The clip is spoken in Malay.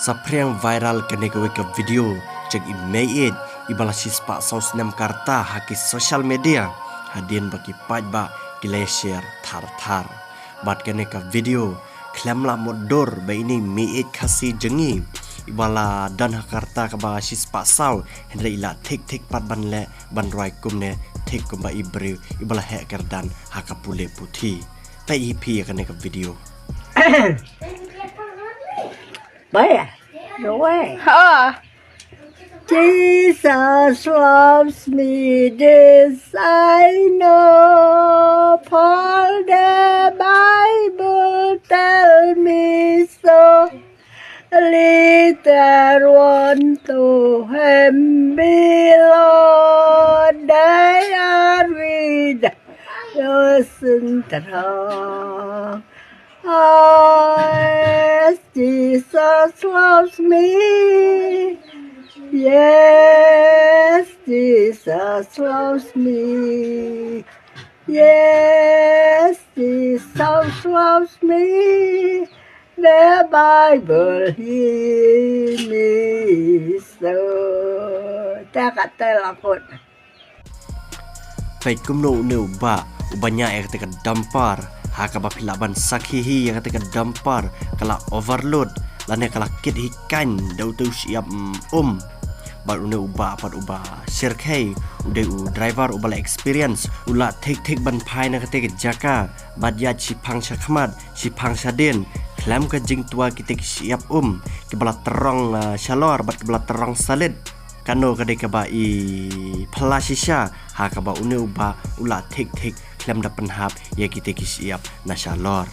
Sapriang viral kene ke video cek imeit ibala sispa saus nem karta haki social media hadin bagi pajba gile share thar bat kene ke video klamla modor ba ini meit khasi jengi ibala dan hakarta ka ba sispa sau hendra ila tik pat ban le ban roi kumne tik kumba ibre ibala hacker dan hakapule puthi ta ip kene ke video Bye. No way. Ah, Jesus loves me, this I know. For the Bible tell me so. Little one to him below. They are with your sin. Yes, Jesus loves me. Yes, Jesus loves me. Yes, Jesus loves me. The Bible hears me so. Takatay lakot. Pai kumno ne ubanya ketika dampar hakaba pilaban sakhihi yang ketika dampar kala overload lane kala kit hikan dau tu siap baru ne pat sirkai udah driver ubala experience ula tik ban pai na ketika jaka badya cipang syakmat cipang sadin klam ke jing tua kita siap kebala terong shalor bat kebala terong salid kano kadai kaba i pelasisha hakaba ula tik klam da penhap ya kita siap na shalor